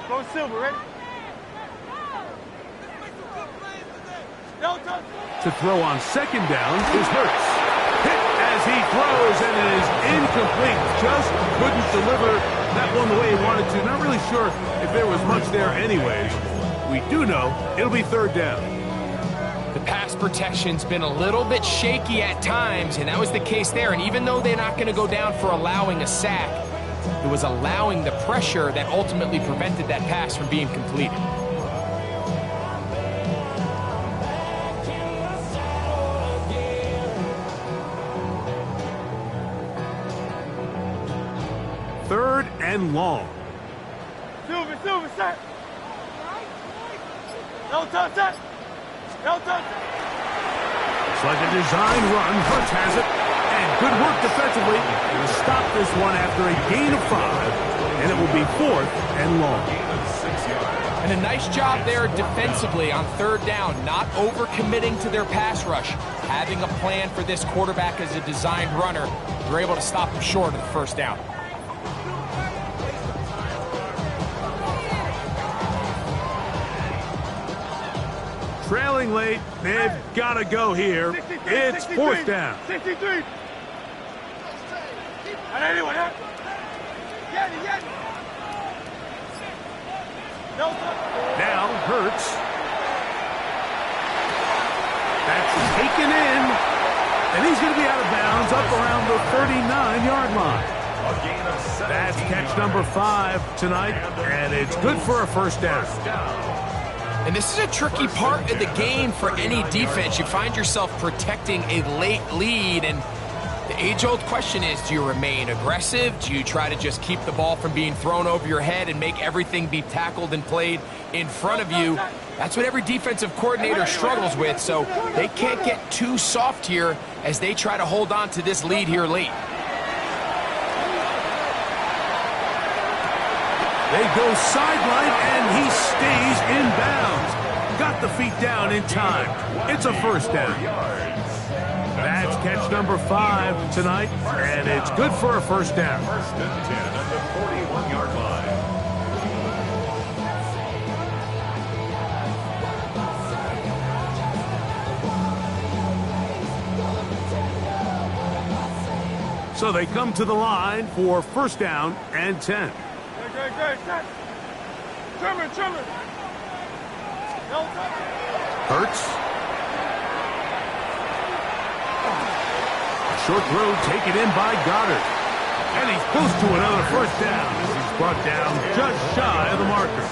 Go Silver, ready? To throw on 2nd down is Hurts. Hit as he throws, and it is incomplete. Just couldn't deliver that one the way he wanted to. Not really sure if there was much there anyways. We do know it'll be 3rd down. The pass protection's been a little bit shaky at times, and that was the case there. And even though they're not going to go down for allowing a sack, it was allowing the pressure that ultimately prevented that pass from being completed. Third and long. Silver, set. No touch. It's like a design run. Hurts has it. And good work defensively to stop this one after a gain of 5. And it will be 4th and long. Gain of 6 yards. And a nice job there defensively on third down, not overcommitting to their pass rush. Having a plan for this quarterback as a designed runner, they're able to stop him short of the first down. Trailing late, they've got to go here. It's fourth down. 63. Now Hurts. That's taken in. And he's going to be out of bounds up around the 39-yard line. That's catch number 5 tonight, and it's good for a first down. And this is a tricky part of the game for any defense. You find yourself protecting a late lead, and the age-old question is, do you remain aggressive? Do you try to just keep the ball from being thrown over your head and make everything be tackled and played in front of you? That's what every defensive coordinator struggles with, so they can't get too soft here as they try to hold on to this lead here late. They go sideline, and he stays in bounds. Got the feet down in time. It's a first down. That's catch number 5 tonight, and it's good for a first down. First and 10 at the 41-yard line. So they come to the line for first down and 10. Great. Trimmer. Hurts. Short throw taken in by Goddard. And he's close to another first down as he's brought down just shy of the marker.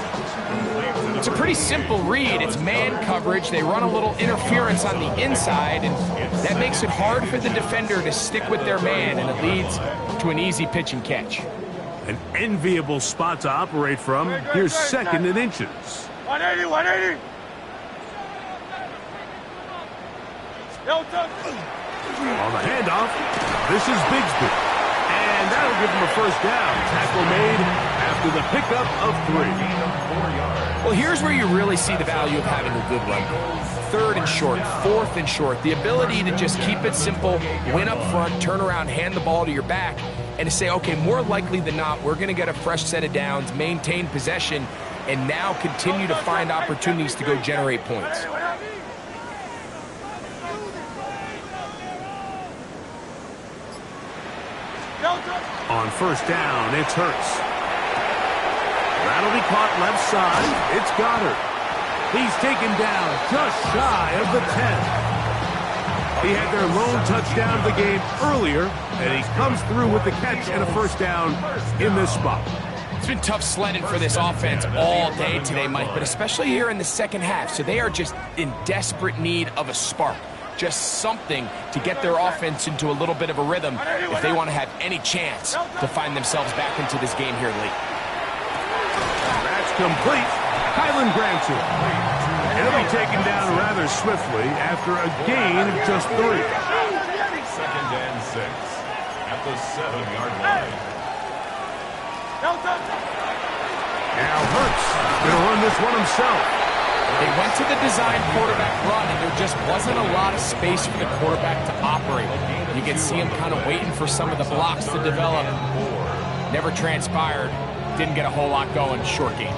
It's a pretty simple read. It's man coverage. They run a little interference on the inside, and that makes it hard for the defender to stick with their man, and it leads to an easy pitch and catch. An enviable spot to operate from. Here's second and inches. 180. On the handoff, this is Bigsby. And that'll give him a first down. Tackle made after the pickup of 3. Well, here's where you really see the value of having a good run. Third and short, fourth and short. The ability to just keep it simple, win up front, turn around, hand the ball to your back, and to say, okay, more likely than not, we're going to get a fresh set of downs, maintain possession, and now continue to find opportunities to go generate points. On first down, it's Hurts. That'll be caught left side. It's Goddard. He's taken down just shy of the 10. He had their lone touchdown of the game earlier, and he comes through with the catch and a first down in this spot. It's been tough sledding for this offense all day today, Mike, but especially here in the second half. So they are just in desperate need of a spark. Just something to get their offense into a little bit of a rhythm if they want to have any chance to find themselves back into this game here late. That's complete. Kylen Granson. He'll be taken down rather swiftly after a gain of just 3. Second and 6 at the 7-yard line. Now Hurts going to run this one himself. They went to the design quarterback run, and there just wasn't a lot of space for the quarterback to operate. You can see him kind of waiting for some of the blocks to develop. Never transpired. Didn't get a whole lot going. Short game.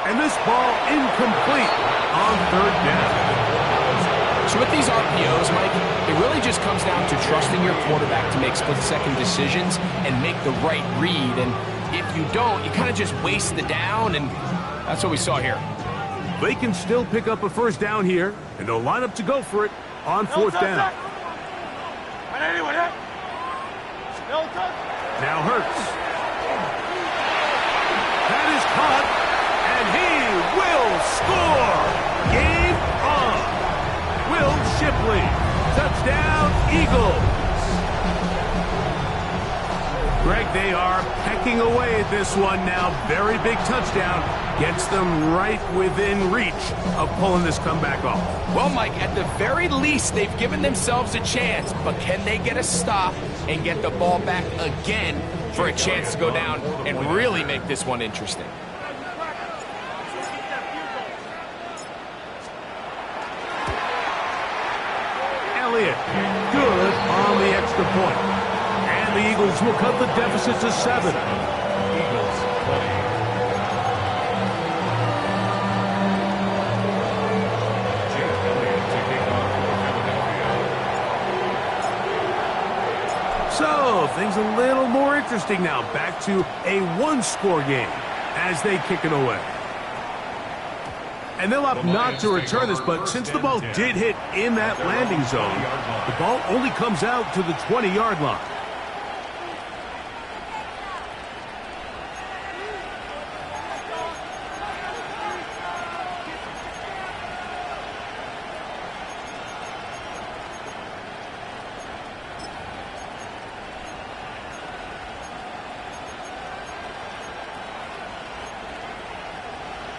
And this ball incomplete on third down. So with these RPOs, Mike, it really just comes down to trusting your quarterback to make split-second decisions and make the right read. And if you don't, you kind of just waste the down, and that's what we saw here. They can still pick up a first down here, and they'll line up to go for it on fourth down. Now Hurts. That is caught, and he will score. Game on. Will Shipley. Touchdown, Eagles. Greg, they are pecking away at this one now. Very big touchdown. Gets them right within reach of pulling this comeback off. Well, Mike, at the very least, they've given themselves a chance, but can they get a stop and get the ball back again for a chance to go down and really make this one interesting? Elliott, good on the extra point. And the Eagles will cut the deficit to 7. Eagles 20. So, things a little more interesting now. Back to a one-score game as they kick it away. And they'll opt not to return this, but since the ball did hit in that landing zone, the ball only comes out to the 20-yard line.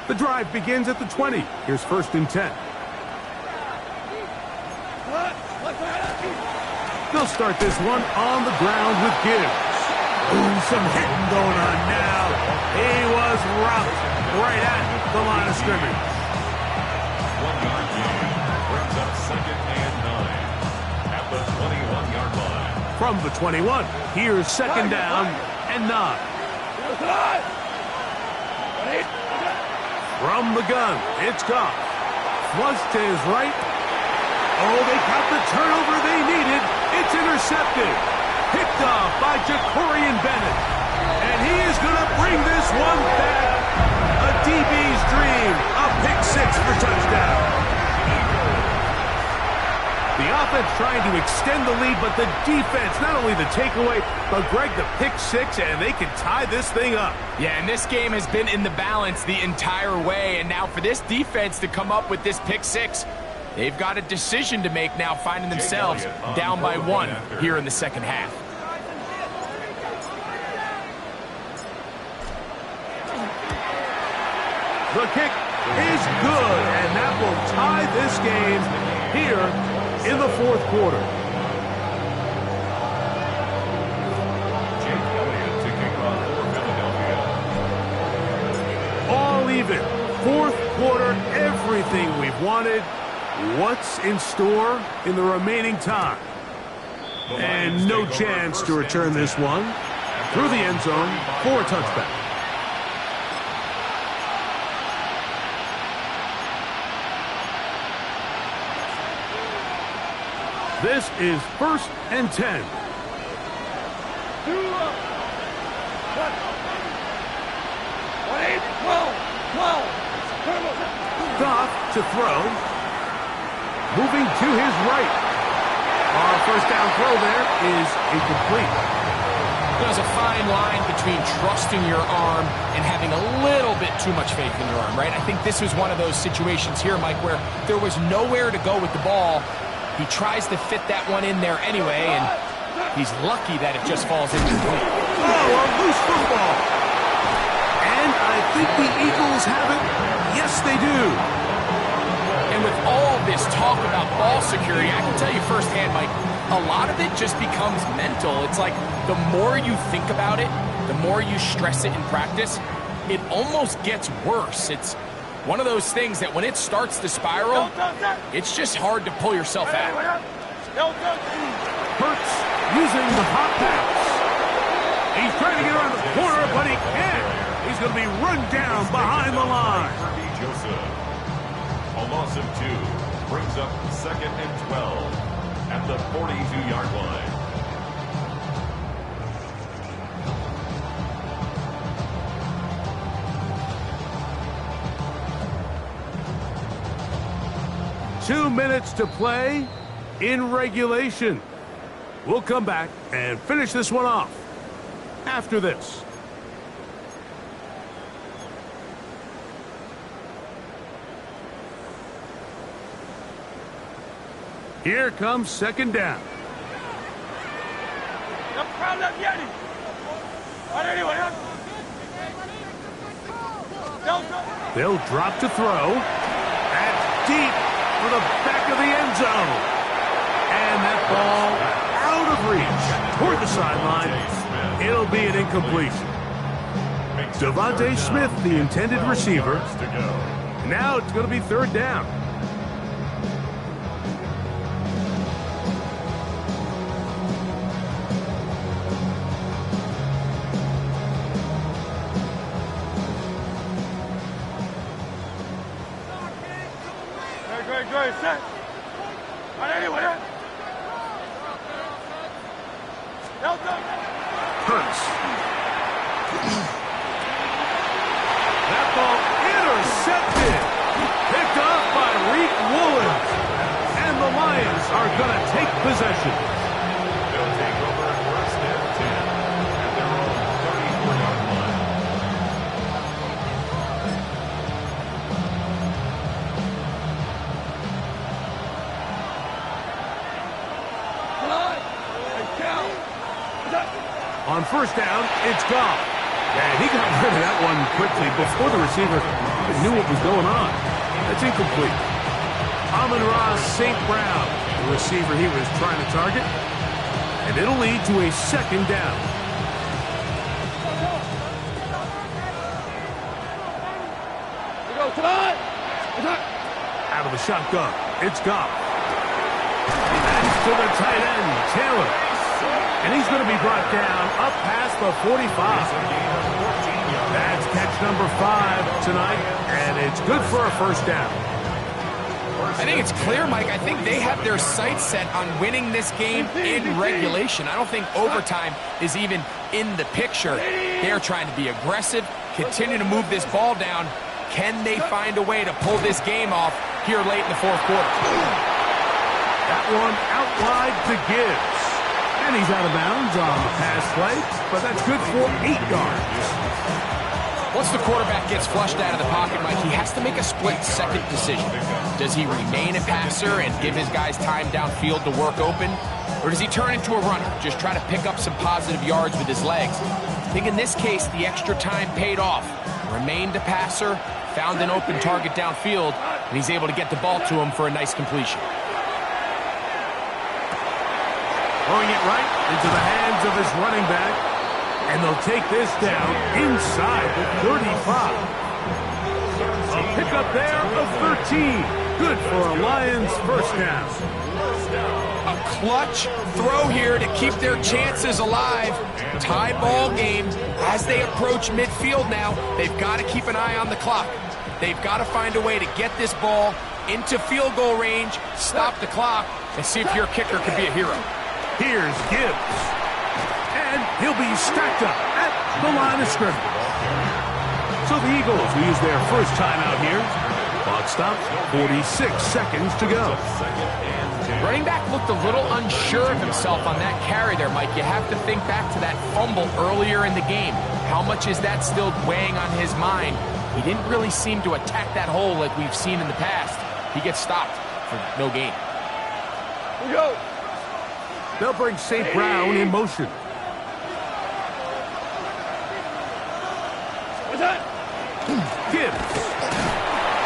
The drive begins at the 20. Here's 1st and 10. They'll start this one on the ground with Gibbs. Ooh, some hitting going on now. He was rocked right at the line of scrimmage. 1-yard gain brings up 2nd and 9 at the 21-yard line. From the 21, here's 2nd down and 9. From the gun, it's Goff. Flush to his right. Oh, they got the turnover they needed. It's intercepted. Picked off by Jacorian Bennett. And he is going to bring this one back. A DB's dream. A pick 6 for touchdown. The offense trying to extend the lead, but the defense, not only the takeaway, but Greg, the pick 6, and they can tie this thing up. Yeah, and this game has been in the balance the entire way, and now for this defense to come up with this pick 6, they've got a decision to make now, finding themselves down by 1 here in the second half. The kick is good, and that will tie this game here in the 4th quarter. Jake Elliott to kick off for Philadelphia. All even. 4th quarter, everything we've wanted. What's in store in the remaining time? And no chance to return this one through the end zone for a touchback. This is 1st and 10. Goff to throw. Moving to his right. Our 1st down throw there is incomplete. There's a fine line between trusting your arm and having a little bit too much faith in your arm, right? I think this was one of those situations here, Mike, where there was nowhere to go with the ball. He tries to fit that one in there anyway, and he's lucky that it just falls incomplete. Oh, a loose football. And I think the Eagles have it. Yes, they do. And with all this talk about ball security, I can tell you firsthand, Mike, a lot of it just becomes mental. It's like the more you think about it, the more you stress it in practice, it almost gets worse. It's one of those things that when it starts to spiral, it's just hard to pull yourself out. Hurts using the hot pass. He's trying to get around the corner, but he can't. He's going to be run down behind the line. Joseph. A loss of 2 brings up 2nd and 12 at the 42-yard line. Two minutes to play in regulation. We'll come back and finish this one off after this. Here comes 2nd down. They'll drop to throw. That's deep for the back of the end zone. And that ball out of reach toward the sideline. It'll be an incompletion. Devontae Smith, the intended receiver. Now it's going to be third down. Great, set. Anyway, Hurts. That ball intercepted. Picked off by Reek Woolens. And the Lions are going to take possession. They'll take over at first and 10 at their own 34-yard line. On first down, it's Goff. And he got rid of that one quickly before the receiver even knew what was going on. That's incomplete. Amon-Ra St. Brown, the receiver he was trying to target. And it'll lead to a second down. Out of the shotgun, it's Goff. And to the tight end, Taylor. And he's going to be brought down up past the 45. That's catch number 5 tonight, and it's good for a first down. I think it's clear, Mike. I think they have their sights set on winning this game in regulation. I don't think overtime is even in the picture. They're trying to be aggressive, continue to move this ball down. Can they find a way to pull this game off here late in the fourth quarter? That one out wide to Gibbs. And he's out of bounds on the pass play, but that's good for 8 yards. Once the quarterback gets flushed out of the pocket, Mike, he has to make a split-second decision. Does he remain a passer and give his guys time downfield to work open? Or does he turn into a runner, just try to pick up some positive yards with his legs? I think in this case, the extra time paid off. Remained a passer, found an open target downfield, and he's able to get the ball to him for a nice completion. Throwing it right into the hands of his running back. And they'll take this down inside the 35. A pickup there of 13. Good for a Lions first down. A clutch throw here to keep their chances alive. Tie ball game as they approach midfield now. They've got to keep an eye on the clock. They've got to find a way to get this ball into field goal range, stop the clock, and see if your kicker can be a hero. Here's Gibbs. And he'll be stacked up at the line of scrimmage. So the Eagles will use their first timeout here. Clock stops, 46 seconds to go. Running back looked a little unsure of himself on that carry there, Mike. You have to think back to that fumble earlier in the game. How much is that still weighing on his mind? He didn't really seem to attack that hole like we've seen in the past. He gets stopped for no gain. They'll bring St. Brown in motion. Gibbs.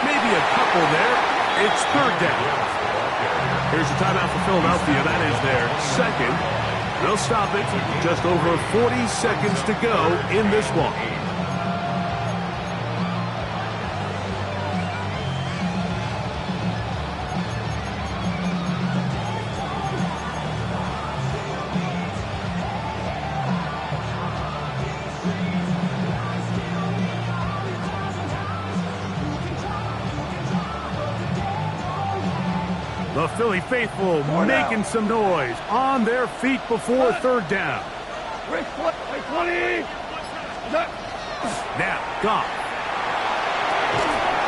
Maybe a couple there. It's third down. Here's a timeout for Philadelphia. That is their second. They'll stop it. Just over 40 seconds to go in this one. The Philly faithful making some noise on their feet before third down. Now, Goff.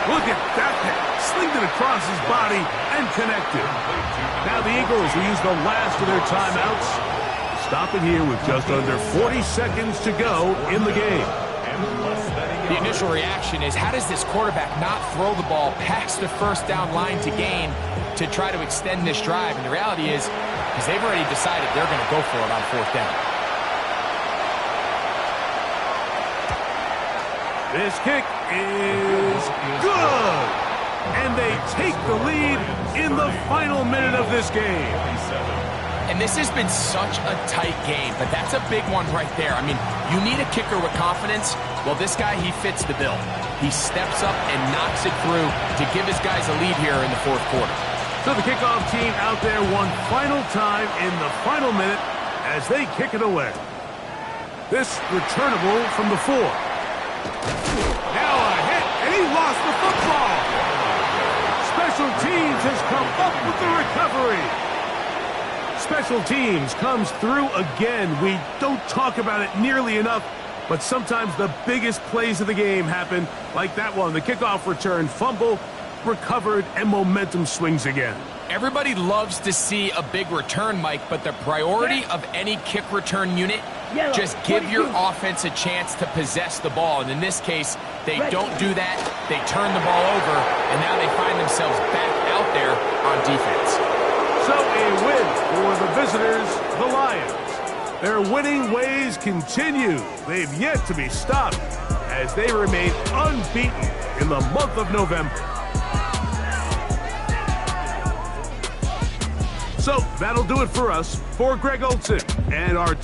Look at that pass. Slinged it across his body and connected. Now the Eagles will use the last of their timeouts. Stop it here with just under 40 seconds to go in the game. The initial reaction is, how does this quarterback not throw the ball past the first down line to gain to try to extend this drive? And the reality is they've already decided they're going to go for it on fourth down. This kick is good. And they take the lead in the final minute of this game. And this has been such a tight game, but that's a big one right there. I mean, you need a kicker with confidence. Well, this guy, he fits the bill. He steps up and knocks it through to give his guys a lead here in the fourth quarter. So the kickoff team out there one final time in the final minute as they kick it away. This returnable from the 4. Now a hit, and he lost the football. Special teams has come up with the recovery. Special teams comes through again. We don't talk about it nearly enough, but sometimes the biggest plays of the game happen like that one. The kickoff return, fumble, recovered, and momentum swings again. Everybody loves to see a big return, Mike, but the priority of any kick return unit, just give your offense a chance to possess the ball. And in this case, they don't do that. They turn the ball over, and now they find themselves back out there on defense. So a win for the visitors, the Lions. Their winning ways continue. They've yet to be stopped as they remain unbeaten in the month of November. So that'll do it for us. For Greg Olsen and our